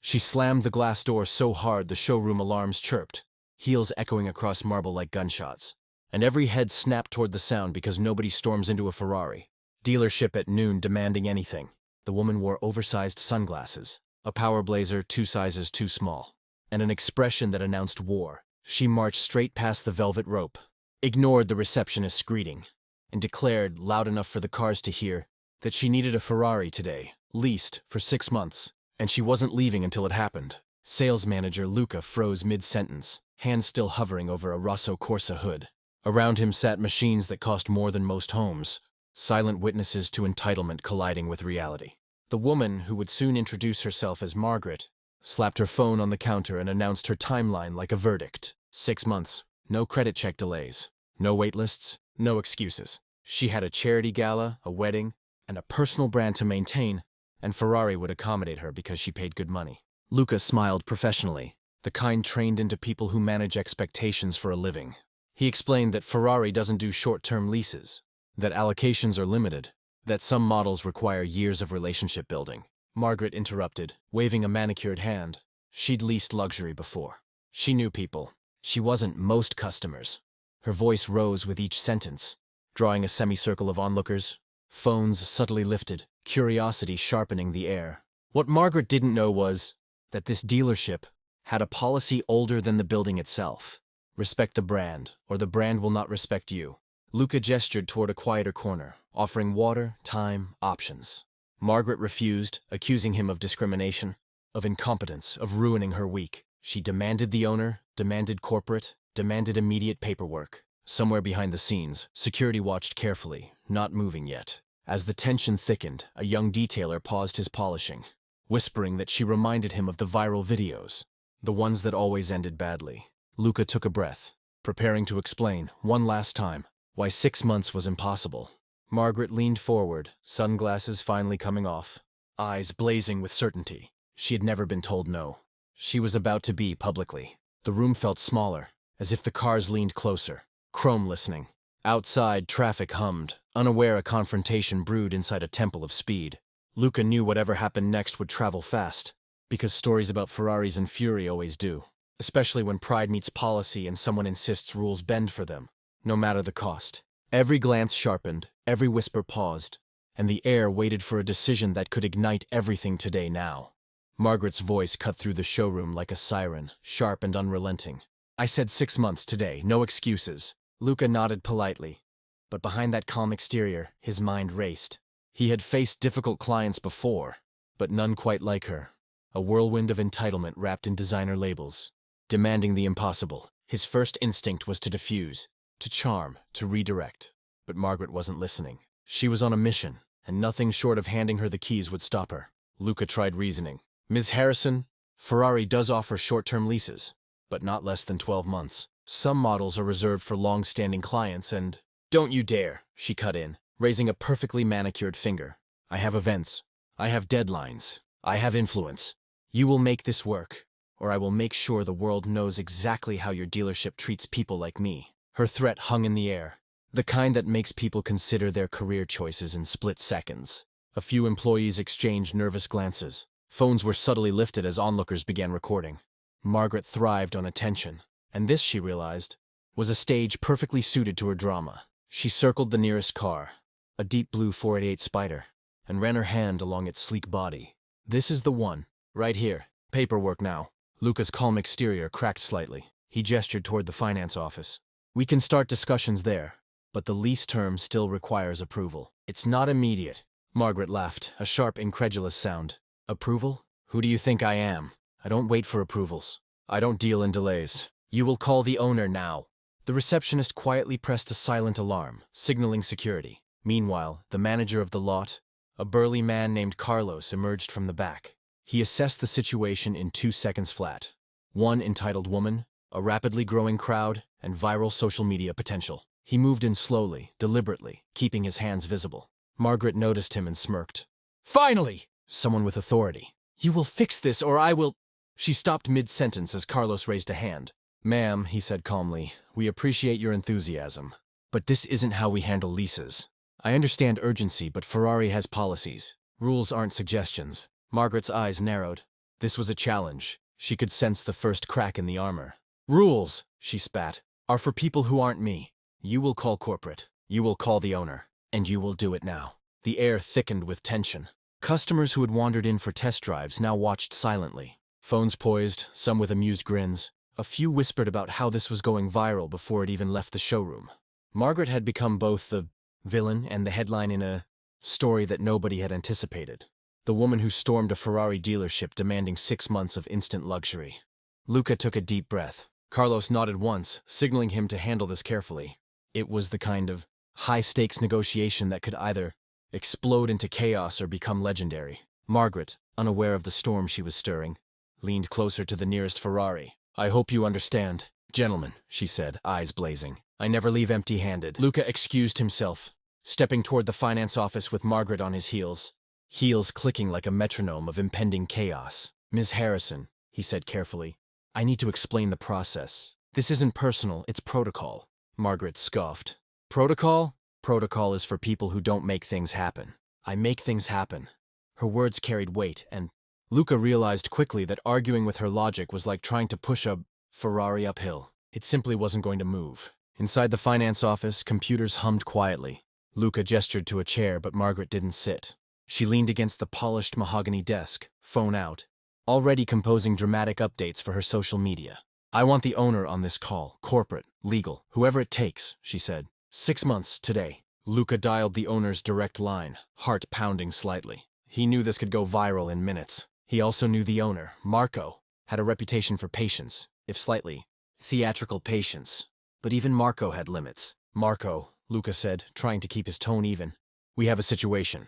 She slammed the glass door so hard the showroom alarms chirped, heels echoing across marble like gunshots. And every head snapped toward the sound because nobody storms into a Ferrari dealership at noon demanding anything. The woman wore oversized sunglasses, a power blazer 2 sizes too small, and an expression that announced war. She marched straight past the velvet rope, ignored the receptionist's greeting, and declared, loud enough for the cars to hear, that she needed a Ferrari today, leased for 6 months, and she wasn't leaving until it happened. Sales manager Luca froze mid-sentence, hands still hovering over a Rosso Corsa hood. Around him sat machines that cost more than most homes, silent witnesses to entitlement colliding with reality. The woman, who would soon introduce herself as Margaret, slapped her phone on the counter and announced her timeline like a verdict. 6 months, no credit check delays, no waitlists, no excuses. She had a charity gala, a wedding, and a personal brand to maintain, and Ferrari would accommodate her because she paid good money. Luca smiled professionally, the kind trained into people who manage expectations for a living. He explained that Ferrari doesn't do short-term leases, that allocations are limited, that some models require years of relationship building. Margaret interrupted, waving a manicured hand. She'd leased luxury before. She knew people. She wasn't most customers. Her voice rose with each sentence, drawing a semicircle of onlookers, phones subtly lifted, curiosity sharpening the air. What Margaret didn't know was that this dealership had a policy older than the building itself. Respect the brand, or the brand will not respect you. Luca gestured toward a quieter corner, offering water, time, options. Margaret refused, accusing him of discrimination, of incompetence, of ruining her week. She demanded the owner, demanded corporate, demanded immediate paperwork. Somewhere behind the scenes, security watched carefully, not moving yet. As the tension thickened, a young detailer paused his polishing, whispering that she reminded him of the viral videos, the ones that always ended badly. Luca took a breath, preparing to explain, one last time, why 6 months was impossible. Margaret leaned forward, sunglasses finally coming off, eyes blazing with certainty. She had never been told no. She was about to be publicly. The room felt smaller, as if the cars leaned closer, chrome listening. Outside, traffic hummed, unaware a confrontation brewed inside a temple of speed. Luca knew whatever happened next would travel fast, because stories about Ferraris and fury always do, especially when pride meets policy and someone insists rules bend for them, no matter the cost. Every glance sharpened, every whisper paused, and the air waited for a decision that could ignite everything today now. Margaret's voice cut through the showroom like a siren, sharp and unrelenting. I said 6 months today, no excuses. Luca nodded politely, but behind that calm exterior, his mind raced. He had faced difficult clients before, but none quite like her. A whirlwind of entitlement wrapped in designer labels, demanding the impossible. His first instinct was to diffuse, to charm, to redirect. But Margaret wasn't listening. She was on a mission, and nothing short of handing her the keys would stop her. Luca tried reasoning. Ms. Harrison, Ferrari does offer short-term leases, but not less than 12 months. Some models are reserved for long-standing clients and— Don't you dare, she cut in, raising a perfectly manicured finger. I have events. I have deadlines. I have influence. You will make this work, or I will make sure the world knows exactly how your dealership treats people like me. Her threat hung in the air, the kind that makes people consider their career choices in split seconds. A few employees exchanged nervous glances. Phones were subtly lifted as onlookers began recording. Margaret thrived on attention, and this, she realized, was a stage perfectly suited to her drama. She circled the nearest car, a deep blue 488 Spider, and ran her hand along its sleek body. This is the one, right here. Paperwork now. Luca's calm exterior cracked slightly. He gestured toward the finance office. We can start discussions there, but the lease term still requires approval. It's not immediate. Margaret laughed, a sharp, incredulous sound. Approval? Who do you think I am? I don't wait for approvals. I don't deal in delays. You will call the owner now. The receptionist quietly pressed a silent alarm, signaling security. Meanwhile, the manager of the lot, a burly man named Carlos, emerged from the back. He assessed the situation in 2 seconds flat. One entitled woman, a rapidly growing crowd, and viral social media potential. He moved in slowly, deliberately, keeping his hands visible. Margaret noticed him and smirked. Finally! Someone with authority. You will fix this or I will— She stopped mid-sentence as Carlos raised a hand. Ma'am, he said calmly, we appreciate your enthusiasm, but this isn't how we handle leases. I understand urgency, but Ferrari has policies. Rules aren't suggestions. Margaret's eyes narrowed. This was a challenge. She could sense the first crack in the armor. Rules, she spat, are for people who aren't me. You will call corporate. You will call the owner. And you will do it now. The air thickened with tension. Customers who had wandered in for test drives now watched silently. Phones poised, some with amused grins. A few whispered about how this was going viral before it even left the showroom. Margaret had become both the villain and the headline in a story that nobody had anticipated. The woman who stormed a Ferrari dealership demanding 6 months of instant luxury. Luca took a deep breath. Carlos nodded once, signaling him to handle this carefully. It was the kind of high-stakes negotiation that could either explode into chaos or become legendary. Margaret, unaware of the storm she was stirring, leaned closer to the nearest Ferrari. I hope you understand, gentlemen, she said, eyes blazing. I never leave empty-handed. Luca excused himself, stepping toward the finance office with Margaret on his heels clicking like a metronome of impending chaos. Ms. Harrison, he said carefully, I need to explain the process. This isn't personal, it's protocol. Margaret scoffed. Protocol? Protocol is for people who don't make things happen. I make things happen. Her words carried weight, and Luca realized quickly that arguing with her logic was like trying to push a Ferrari uphill. It simply wasn't going to move. Inside the finance office, computers hummed quietly. Luca gestured to a chair, but Margaret didn't sit. She leaned against the polished mahogany desk, phone out, already composing dramatic updates for her social media. I want the owner on this call, corporate, legal, whoever it takes, she said. 6 months, today. Luca dialed the owner's direct line, heart pounding slightly. He knew this could go viral in minutes. He also knew the owner, Marco, had a reputation for patience, if slightly theatrical patience. But even Marco had limits. Marco, Luca said, trying to keep his tone even. We have a situation.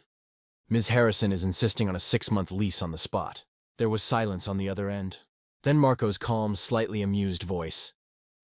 Ms. Harrison is insisting on a 6-month lease on the spot. There was silence on the other end. Then Marco's calm, slightly amused voice.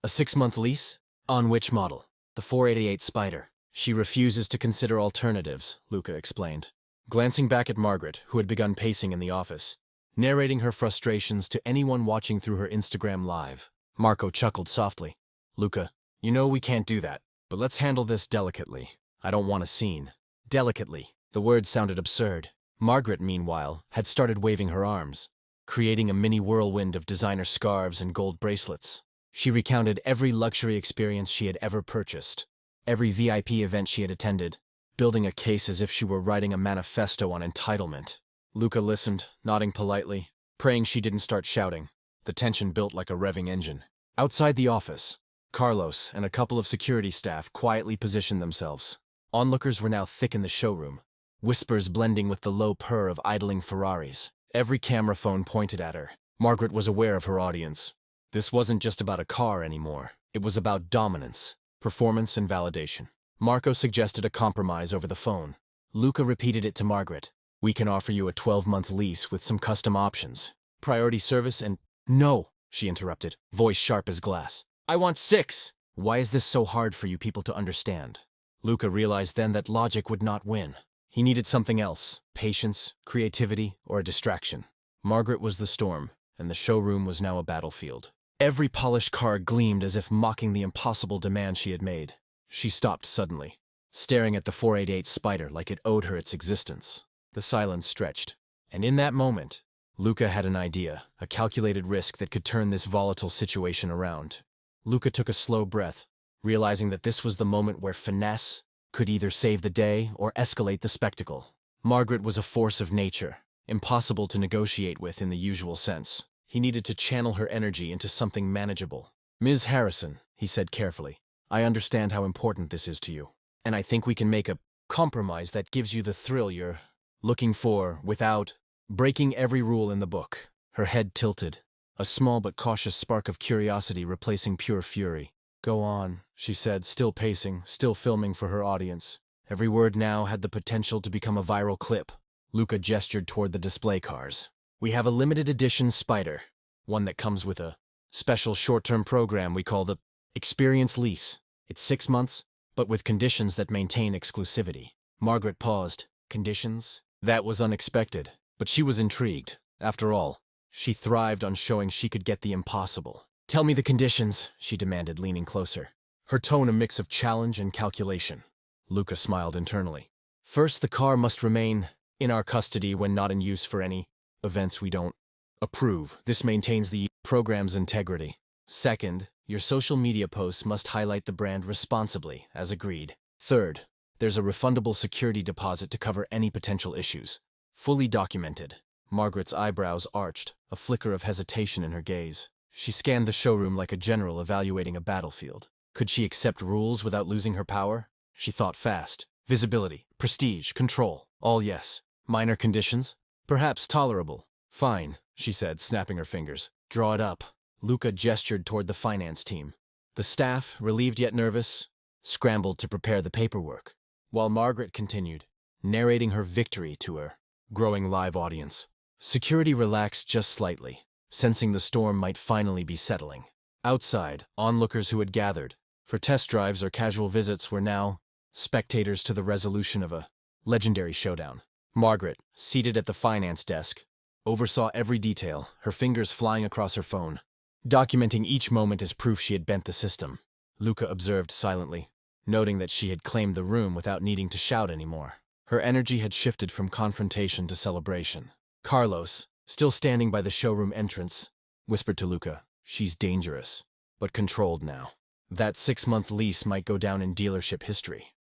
A 6-month lease? On which model? The 488 Spider. She refuses to consider alternatives, Luca explained. Glancing back at Margaret, who had begun pacing in the office, narrating her frustrations to anyone watching through her Instagram live. Marco chuckled softly. Luca, you know we can't do that, but let's handle this delicately. I don't want a scene. Delicately. The word sounded absurd. Margaret, meanwhile, had started waving her arms, creating a mini whirlwind of designer scarves and gold bracelets. She recounted every luxury experience she had ever purchased, every VIP event she had attended, building a case as if she were writing a manifesto on entitlement. Luca listened, nodding politely, praying she didn't start shouting. The tension built like a revving engine. Outside the office, Carlos and a couple of security staff quietly positioned themselves. Onlookers were now thick in the showroom, whispers blending with the low purr of idling Ferraris. Every camera phone pointed at her. Margaret was aware of her audience. This wasn't just about a car anymore. It was about dominance, performance, and validation. Marco suggested a compromise over the phone. Luca repeated it to Margaret. We can offer you a 12-month lease with some custom options. Priority service and— No, she interrupted, voice sharp as glass. I want 6! Why is this so hard for you people to understand? Luca realized then that logic would not win. He needed something else, patience, creativity, or a distraction. Margaret was the storm, and the showroom was now a battlefield. Every polished car gleamed as if mocking the impossible demand she had made. She stopped suddenly, staring at the 488 Spider like it owed her its existence. The silence stretched, and in that moment, Luca had an idea, a calculated risk that could turn this volatile situation around. Luca took a slow breath, realizing that this was the moment where finesse could either save the day or escalate the spectacle. Margaret was a force of nature, impossible to negotiate with in the usual sense. He needed to channel her energy into something manageable. Ms. Harrison, he said carefully, I understand how important this is to you, and I think we can make a compromise that gives you the thrill you're looking for without breaking every rule in the book. Her head tilted, a small but cautious spark of curiosity replacing pure fury. Go on, she said, still pacing, still filming for her audience. Every word now had the potential to become a viral clip. Luca gestured toward the display cars. We have a limited edition Spider, one that comes with a special short-term program we call the Experience Lease. It's 6 months, but with conditions that maintain exclusivity. Margaret paused. Conditions? That was unexpected, but she was intrigued. After all, she thrived on showing she could get the impossible. Tell me the conditions, she demanded, leaning closer. Her tone a mix of challenge and calculation. Luca smiled internally. First, the car must remain in our custody when not in use for any events we don't Approve. This maintains the program's integrity. Second, your social media posts must highlight the brand responsibly, as agreed. Third, there's a refundable security deposit to cover any potential issues. Fully documented. Margaret's eyebrows arched, a flicker of hesitation in her gaze. She scanned the showroom like a general evaluating a battlefield. Could she accept rules without losing her power? She thought fast. Visibility, prestige, control. All yes. Minor conditions? Perhaps tolerable. Fine, she said, snapping her fingers. Draw it up. Luca gestured toward the finance team. The staff, relieved yet nervous, scrambled to prepare the paperwork, while Margaret continued, narrating her victory to her growing live audience. Security relaxed just slightly, sensing the storm might finally be settling. Outside, onlookers who had gathered for test drives or casual visits were now spectators to the resolution of a legendary showdown. Margaret, seated at the finance desk, oversaw every detail, her fingers flying across her phone, documenting each moment as proof she had bent the system. Luca observed silently, noting that she had claimed the room without needing to shout anymore. Her energy had shifted from confrontation to celebration. Carlos, still standing by the showroom entrance, whispered to Luca, "She's dangerous, but controlled now. That 6-month lease might go down in dealership history."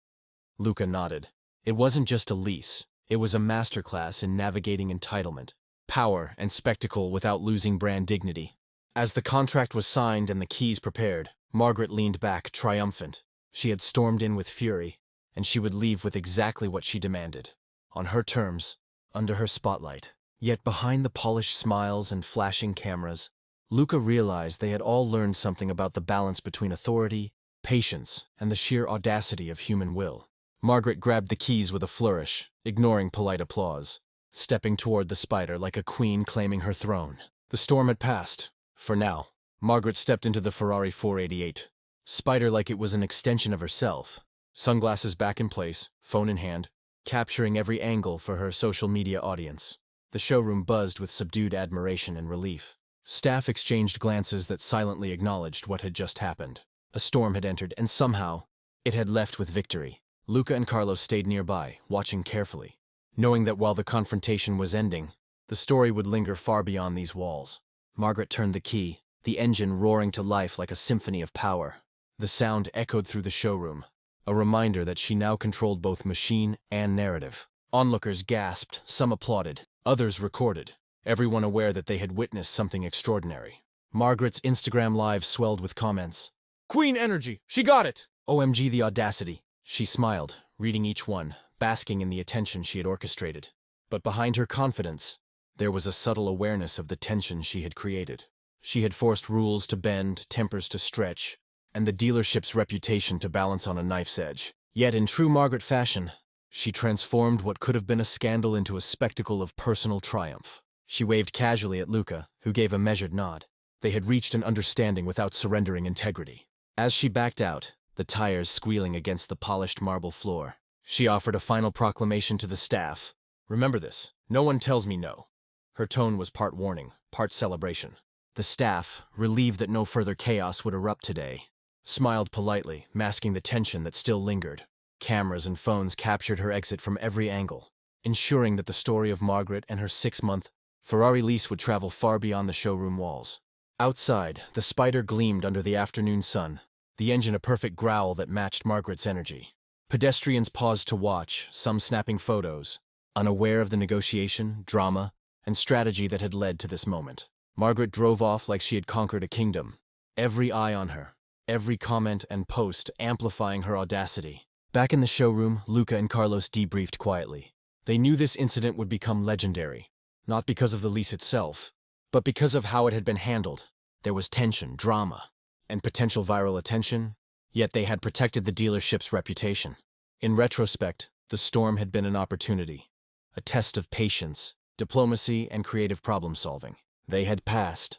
Luca nodded. It wasn't just a lease. It was a masterclass in navigating entitlement, power, and spectacle without losing brand dignity. As the contract was signed and the keys prepared, Margaret leaned back, triumphant. She had stormed in with fury, and she would leave with exactly what she demanded. On her terms, under her spotlight. Yet behind the polished smiles and flashing cameras, Luca realized they had all learned something about the balance between authority, patience, and the sheer audacity of human will. Margaret grabbed the keys with a flourish, ignoring polite applause, stepping toward the Spider like a queen claiming her throne. The storm had passed. For now, Margaret stepped into the Ferrari 488, Spider like it was an extension of herself, sunglasses back in place, phone in hand, capturing every angle for her social media audience. The showroom buzzed with subdued admiration and relief. Staff exchanged glances that silently acknowledged what had just happened. A storm had entered, and somehow, it had left with victory. Luca and Carlos stayed nearby, watching carefully, knowing that while the confrontation was ending, the story would linger far beyond these walls. Margaret turned the key, the engine roaring to life like a symphony of power. The sound echoed through the showroom, a reminder that she now controlled both machine and narrative. Onlookers gasped, some applauded, others recorded, everyone aware that they had witnessed something extraordinary. Margaret's Instagram Live swelled with comments. "Queen energy! She got it! OMG the audacity!" She smiled, reading each one, basking in the attention she had orchestrated. But behind her confidence, there was a subtle awareness of the tension she had created. She had forced rules to bend, tempers to stretch, and the dealership's reputation to balance on a knife's edge. Yet in true Margaret fashion, she transformed what could have been a scandal into a spectacle of personal triumph. She waved casually at Luca, who gave a measured nod. They had reached an understanding without surrendering integrity. As she backed out, the tires squealing against the polished marble floor, she offered a final proclamation to the staff. "Remember this, no one tells me no." Her tone was part warning, part celebration. The staff, relieved that no further chaos would erupt today, smiled politely, masking the tension that still lingered. Cameras and phones captured her exit from every angle, ensuring that the story of Margaret and her 6-month Ferrari lease would travel far beyond the showroom walls. Outside, the Spider gleamed under the afternoon sun, the engine a perfect growl that matched Margaret's energy. Pedestrians paused to watch, some snapping photos, unaware of the negotiation, drama, and strategy that had led to this moment. Margaret drove off like she had conquered a kingdom, every eye on her, every comment and post amplifying her audacity. Back in the showroom, Luca and Carlos debriefed quietly. They knew this incident would become legendary, not because of the lease itself, but because of how it had been handled. There was tension, drama, and potential viral attention, yet they had protected the dealership's reputation. In retrospect, the storm had been an opportunity, a test of patience, diplomacy, and creative problem-solving. They had passed.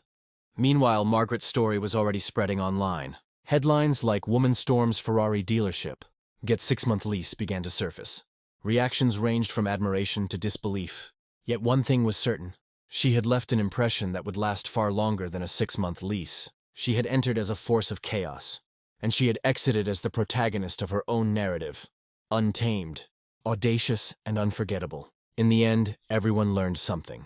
Meanwhile, Margaret's story was already spreading online. Headlines like "Woman Storms Ferrari Dealership, Gets 6-Month Lease" began to surface. Reactions ranged from admiration to disbelief. Yet one thing was certain. She had left an impression that would last far longer than a 6-month lease. She had entered as a force of chaos, and she had exited as the protagonist of her own narrative. Untamed, audacious, and unforgettable. In the end, everyone learned something.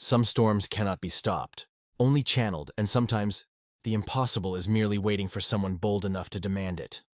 Some storms cannot be stopped, only channeled, and sometimes the impossible is merely waiting for someone bold enough to demand it.